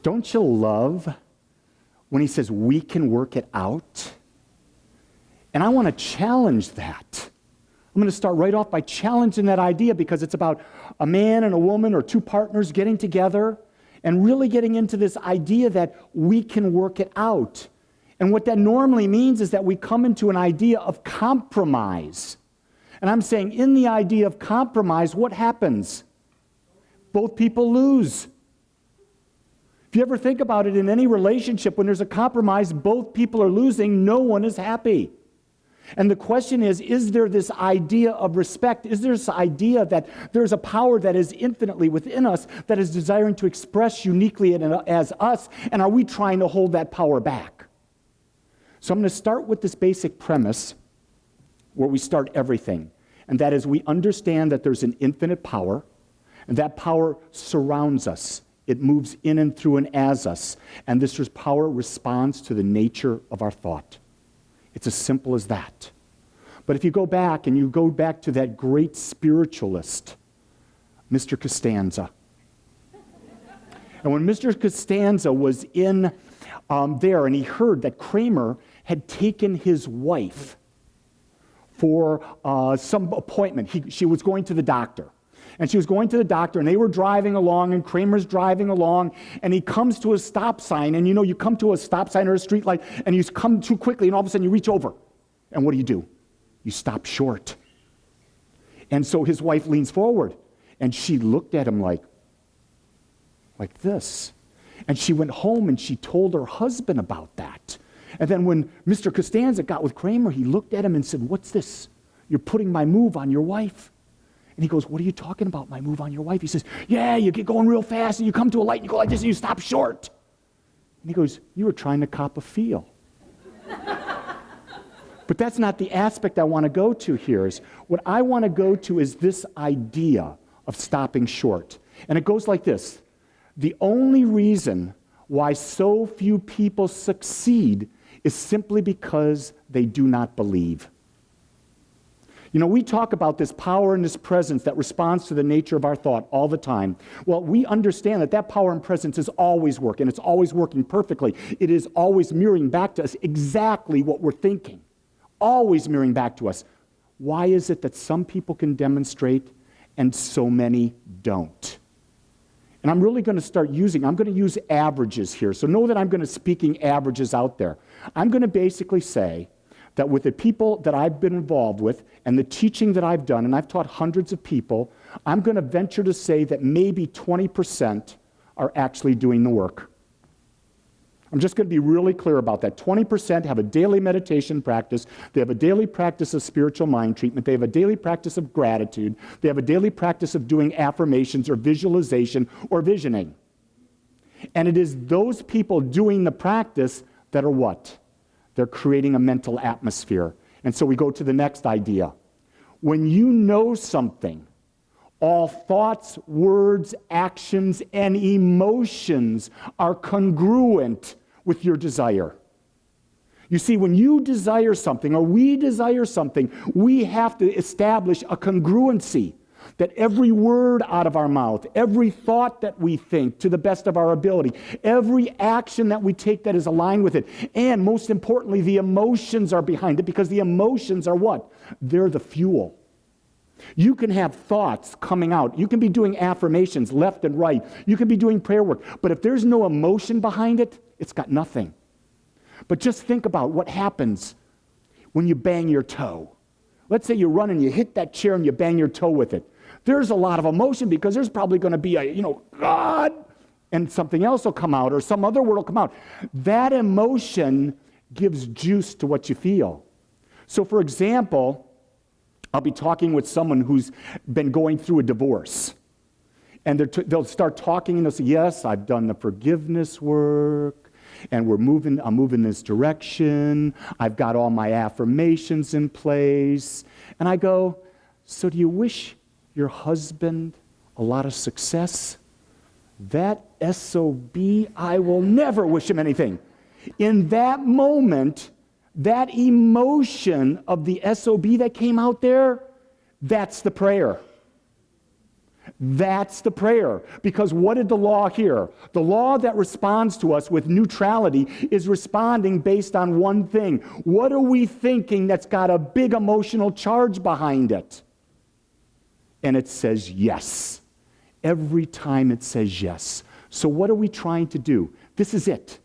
Don't you love when he says we can work it out? And I want to challenge that. I'm going to start right off by challenging that idea because it's about a man and a woman or two partners getting together and really getting into this idea that we can work it out. And what that normally means is that we come into an idea of compromise. And I'm saying in the idea of compromise, what happens? Both people lose. If you ever think about it in any relationship, when there's a compromise, both people are losing, no one is happy. And the question is there this idea of respect? Is there this idea that there's a power that is infinitely within us that is desiring to express uniquely as us, and are we trying to hold that power back? So I'm going to start with this basic premise where we start everything, and that is we understand that there's an infinite power, and that power surrounds us. It moves in and through and as us, and this power responds to the nature of our thought. It's as simple as that. But if you go back to that great spiritualist, Mr. Costanza. And when Mr. Costanza was in there and he heard that Kramer had taken his wife for some appointment, she was going to the doctor. And she was going to the doctor, and they were driving along, and Kramer's driving along, and he comes to a stop sign, and you come to a stop sign or a street light, and you come too quickly, and all of a sudden you reach over. And what do? You stop short. And so his wife leans forward, and she looked at him like this. And she went home, and she told her husband about that. And then when Mr. Costanza got with Kramer, he looked at him and said, "What's this? You're putting my move on your wife." And he goes, "What are you talking about, my move on your wife?" He says, "Yeah, you get going real fast, and you come to a light, and you go like this, and you stop short." And he goes, "You were trying to cop a feel." But that's not the aspect I want to go to here. What I want to go to is this idea of stopping short. And it goes like this. The only reason why so few people succeed is simply because they do not believe. We talk about this power and this presence that responds to the nature of our thought all the time. Well, we understand that power and presence is always working. It's always working perfectly. It is always mirroring back to us exactly what we're thinking. Always mirroring back to us. Why is it that some people can demonstrate and so many don't? And I'm really going to use averages here. So know that I'm going to speaking averages out there. I'm going to basically say that with the people that I've been involved with and the teaching that I've done, and I've taught hundreds of people, I'm going to venture to say that maybe 20% are actually doing the work. I'm just going to be really clear about that. 20% have a daily meditation practice. They have a daily practice of spiritual mind treatment. They have a daily practice of gratitude. They have a daily practice of doing affirmations or visualization or visioning. And it is those people doing the practice that are what? They're creating a mental atmosphere. And so we go to the next idea. When you know something, all thoughts, words, actions, and emotions are congruent with your desire. You see, when you desire something, or we desire something, we have to establish a congruency. That every word out of our mouth, every thought that we think to the best of our ability, every action that we take that is aligned with it, and most importantly, the emotions are behind it, because the emotions are what? They're the fuel. You can have thoughts coming out. You can be doing affirmations left and right. You can be doing prayer work. But if there's no emotion behind it, it's got nothing. But just think about what happens when you bang your toe. Let's say you run and you hit that chair and you bang your toe with it. There's a lot of emotion because there's probably going to be God, and something else will come out or some other word will come out. That emotion gives juice to what you feel. So for example, I'll be talking with someone who's been going through a divorce. And they'll start talking and they'll say, yes, I've done the forgiveness work, and I'm moving this direction. I've got all my affirmations in place. And I go, so do you wish your husband a lot of success? That SOB, I will never wish him anything. In that moment, that emotion of the SOB that came out there, that's the prayer. That's the prayer. Because what did the law hear? The law that responds to us with neutrality is responding based on one thing. What are we thinking that's got a big emotional charge behind it? And it says yes. Every time it says yes. So what are we trying to do? This is it.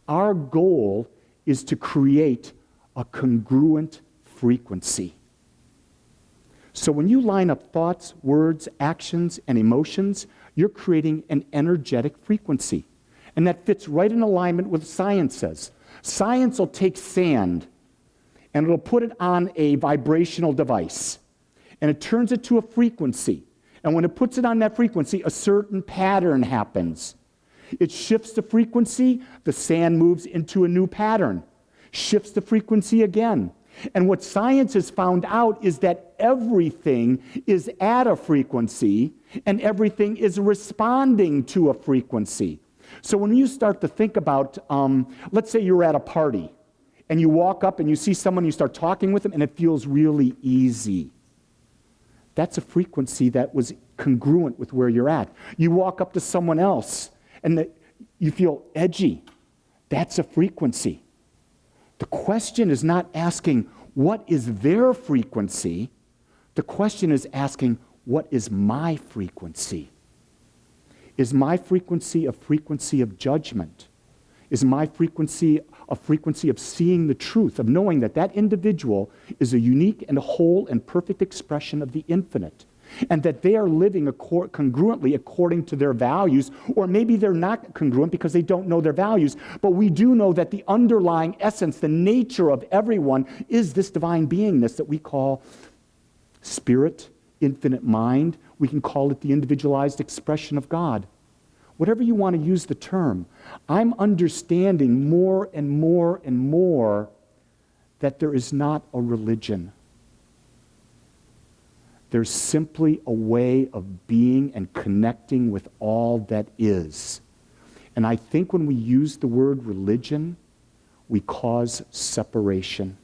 Our goal is to create a congruent frequency. So when you line up thoughts, words, actions, and emotions, you're creating an energetic frequency. And that fits right in alignment with what science says. Science will take sand and it'll put it on a vibrational device. And it turns it to a frequency. And when it puts it on that frequency, a certain pattern happens. It shifts the frequency, the sand moves into a new pattern. Shifts the frequency again. And what science has found out is that everything is at a frequency and everything is responding to a frequency. So when you start to think about, let's say you're at a party and you walk up and you see someone, you start talking with them and it feels really easy. That's a frequency that was congruent with where you're at. You walk up to someone else and you feel edgy. That's a frequency. The question is not asking, what is their frequency? The question is asking, what is my frequency? Is my frequency a frequency of judgment? Is my frequency a frequency of seeing the truth, of knowing that that individual is a unique and whole and perfect expression of the infinite? And that they are living congruently according to their values, or maybe they're not congruent because they don't know their values, but we do know that the underlying essence, the nature of everyone, is this divine beingness that we call spirit, infinite mind. We can call it the individualized expression of God. Whatever you want to use the term, I'm understanding more and more and more that there is not a religion. There's simply a way of being and connecting with all that is. And I think when we use the word religion, we cause separation.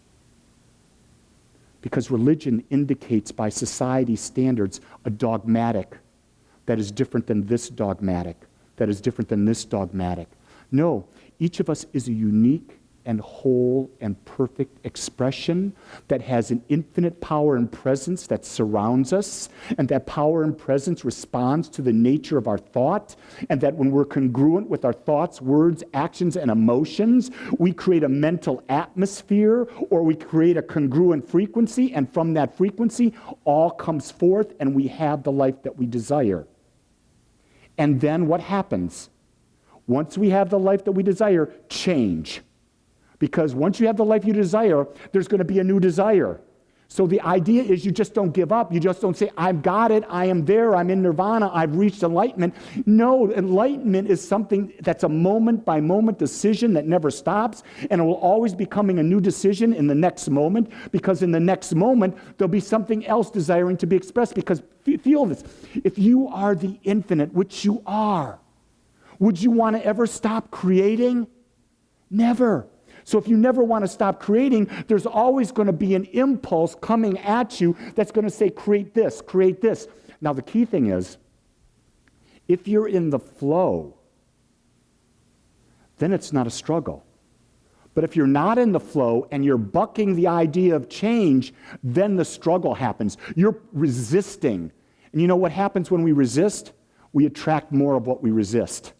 Because religion indicates by society's standards a dogmatic that is different than this dogmatic, that is different than this dogmatic. No, each of us is a unique and whole and perfect expression that has an infinite power and presence that surrounds us, and that power and presence responds to the nature of our thought, and that when we're congruent with our thoughts, words, actions, and emotions, we create a mental atmosphere, or we create a congruent frequency, and from that frequency, all comes forth, and we have the life that we desire. And then what happens? Once we have the life that we desire, change. Because once you have the life you desire, there's going to be a new desire. So the idea is you just don't give up. You just don't say, I've got it, I am there, I'm in nirvana, I've reached enlightenment. No, enlightenment is something that's a moment-by-moment decision that never stops, and it will always be coming a new decision in the next moment, because in the next moment, there'll be something else desiring to be expressed. Because feel this, if you are the infinite, which you are, would you want to ever stop creating? Never. So if you never want to stop creating, there's always going to be an impulse coming at you that's going to say, create this, create this. Now the key thing is, if you're in the flow, then it's not a struggle. But if you're not in the flow and you're bucking the idea of change, then the struggle happens. You're resisting. And you know what happens when we resist? We attract more of what we resist.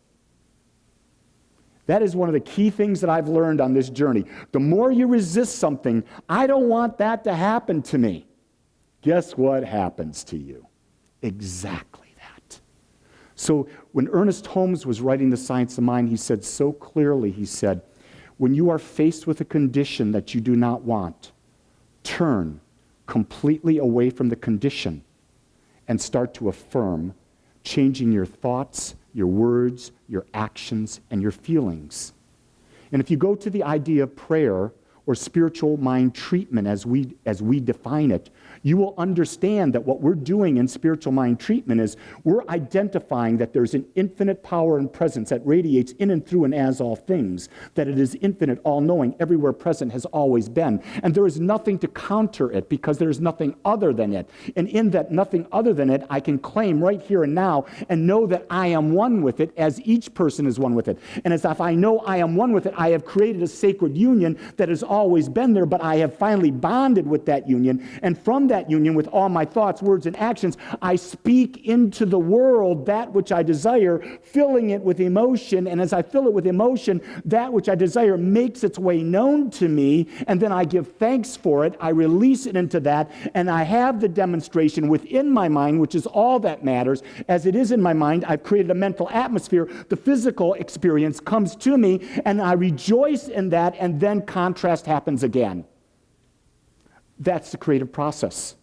That is one of the key things that I've learned on this journey. The more you resist something, I don't want that to happen to me. Guess what happens to you? Exactly that. So when Ernest Holmes was writing The Science of Mind, he said so clearly, he said, when you are faced with a condition that you do not want, turn completely away from the condition and start to affirm, changing your thoughts, your words, your actions, and your feelings. And if you go to the idea of prayer or spiritual mind treatment as we define it, you will understand that what we're doing in spiritual mind treatment is we're identifying that there's an infinite power and presence that radiates in and through and as all things, that it is infinite, all-knowing, everywhere present, has always been. And there is nothing to counter it because there is nothing other than it. And in that nothing other than it, I can claim right here and now and know that I am one with it as each person is one with it. And as if I know I am one with it, I have created a sacred union that has always been there, but I have finally bonded with that union. And from that union, with all my thoughts, words, and actions, I speak into the world that which I desire, filling it with emotion. And as I fill it with emotion, that which I desire makes its way known to me, and then I give thanks for it. I release it into that, and I have the demonstration within my mind, which is all that matters. As it is in my mind, I've created a mental atmosphere. The physical experience comes to me, and I rejoice in that, and then contrast happens again. That's the creative process.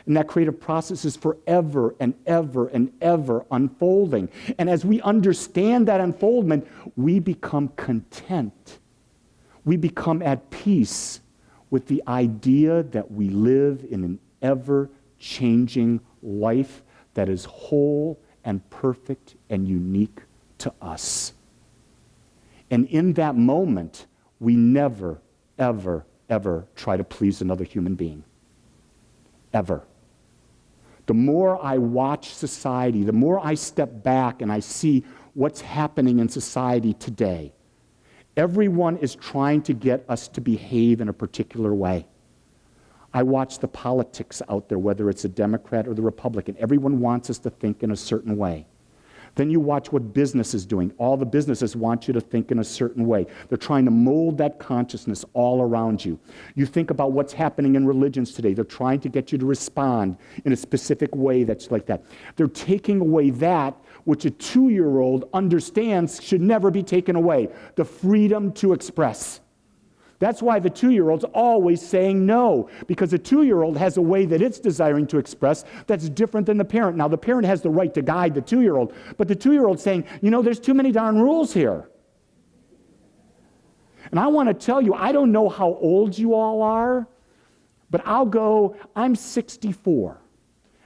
And that creative process is forever and ever and ever unfolding. And as we understand that unfoldment, we become content. We become at peace with the idea that we live in an ever-changing life that is whole and perfect and unique to us. And in that moment, we never, ever, ever try to please another human being. Ever. The more I watch society, the more I step back and I see what's happening in society today, everyone is trying to get us to behave in a particular way. I watch the politics out there, whether it's a Democrat or the Republican. Everyone wants us to think in a certain way. Then you watch what business is doing. All the businesses want you to think in a certain way. They're trying to mold that consciousness all around you. You think about what's happening in religions today. They're trying to get you to respond in a specific way that's like that. They're taking away that which a 2-year-old understands should never be taken away, the freedom to express. That's why the 2-year-old's always saying no, because the 2-year-old has a way that it's desiring to express that's different than the parent. Now, the parent has the right to guide the 2-year-old, but the 2-year-old's saying, there's too many darn rules here. And I want to tell you, I don't know how old you all are, but I'm 64.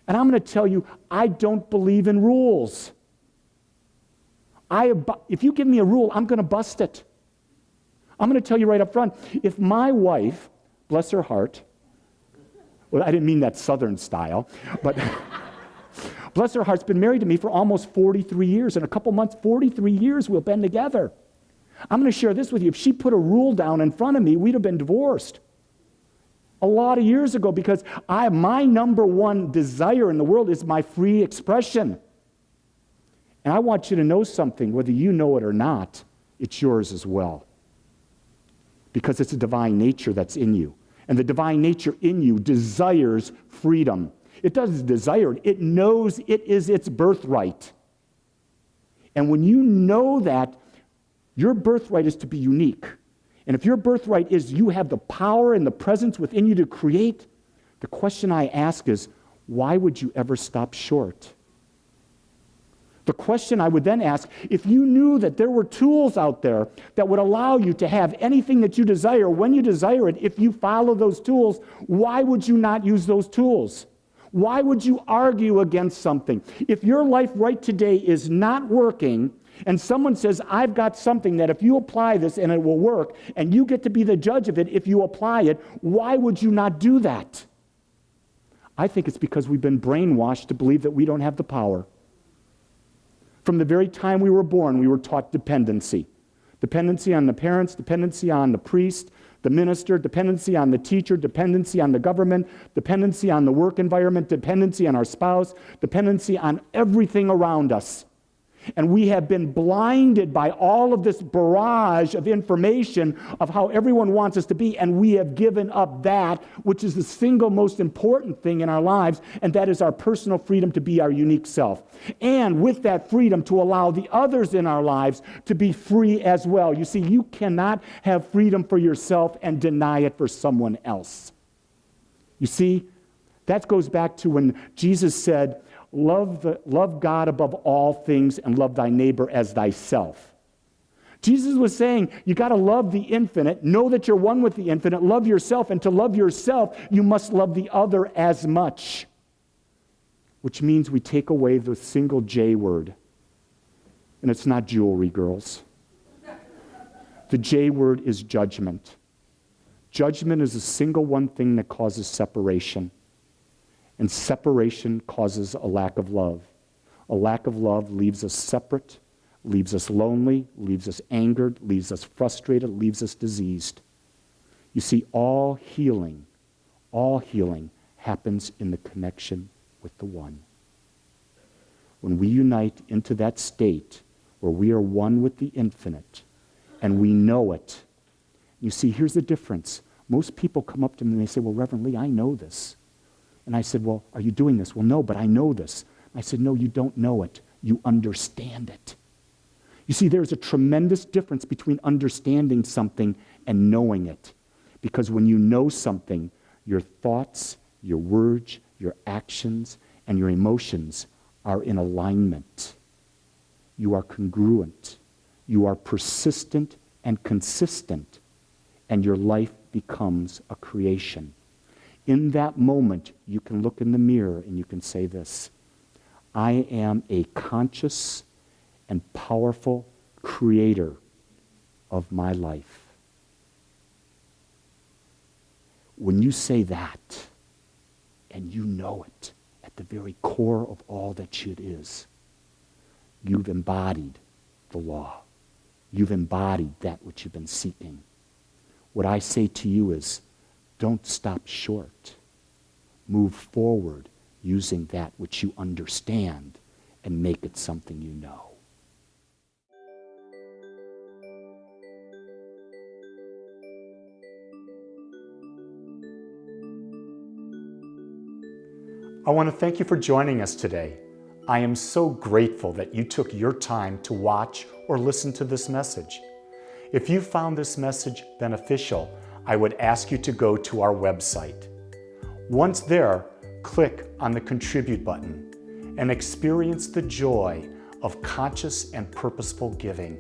And I'm going to tell you, I don't believe in rules. If you give me a rule, I'm going to bust it. I'm going to tell you right up front, if my wife, bless her heart, well, I didn't mean that Southern style, but bless her heart's been married to me for almost 43 years. In a couple months, 43 years we'll been together. I'm going to share this with you. If she put a rule down in front of me, we'd have been divorced a lot of years ago, because my number one desire in the world is my free expression. And I want you to know something, whether you know it or not, it's yours as well. Because it's a divine nature that's in you. And the divine nature in you desires freedom. It doesn't desire it. It knows it is its birthright. And when you know that, your birthright is to be unique. And if your birthright is you have the power and the presence within you to create, the question I ask is, why would you ever stop short? The question I would then ask, if you knew that there were tools out there that would allow you to have anything that you desire when you desire it, if you follow those tools, why would you not use those tools? Why would you argue against something? If your life right today is not working, and someone says, I've got something that if you apply this and it will work, and you get to be the judge of it if you apply it, why would you not do that? I think it's because we've been brainwashed to believe that we don't have the power. From the very time we were born, we were taught dependency. Dependency on the parents, dependency on the priest, the minister, dependency on the teacher, dependency on the government, dependency on the work environment, dependency on our spouse, dependency on everything around us. And we have been blinded by all of this barrage of information of how everyone wants us to be, and we have given up that which is the single most important thing in our lives, and that is our personal freedom to be our unique self. And with that freedom to allow the others in our lives to be free as well. You see, you cannot have freedom for yourself and deny it for someone else. You see, that goes back to when Jesus said, love God above all things and love thy neighbor as thyself. Jesus was saying, you got to love the infinite, know that you're one with the infinite, love yourself, and to love yourself, you must love the other as much. Which means we take away the single J word. And it's not jewelry, girls. The J word is judgment. Judgment is the single one thing that causes separation. And separation causes a lack of love. A lack of love leaves us separate, leaves us lonely, leaves us angered, leaves us frustrated, leaves us diseased. You see, all healing happens in the connection with the one. When we unite into that state where we are one with the infinite and we know it, you see, here's the difference. Most people come up to me and they say, well, Reverend Lee, I know this. And I said, well, are you doing this? Well, no, but I know this. I said, no, you don't know it. You understand it. You see, there's a tremendous difference between understanding something and knowing it. Because when you know something, your thoughts, your words, your actions, and your emotions are in alignment. You are congruent. You are persistent and consistent. And your life becomes a creation. In that moment, you can look in the mirror and you can say this: I am a conscious and powerful creator of my life. When you say that, and you know it at the very core of all that it is, you've embodied the law. You've embodied that which you've been seeking. What I say to you is, don't stop short. Move forward using that which you understand and make it something you know. I want to thank you for joining us today. I am so grateful that you took your time to watch or listen to this message. If you found this message beneficial, I would ask you to go to our website. Once there, click on the Contribute button and experience the joy of conscious and purposeful giving.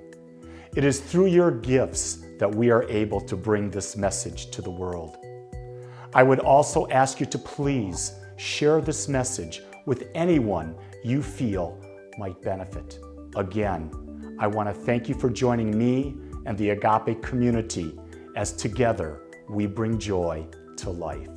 It is through your gifts that we are able to bring this message to the world. I would also ask you to please share this message with anyone you feel might benefit. Again, I want to thank you for joining me and the Agape community as together we bring joy to life.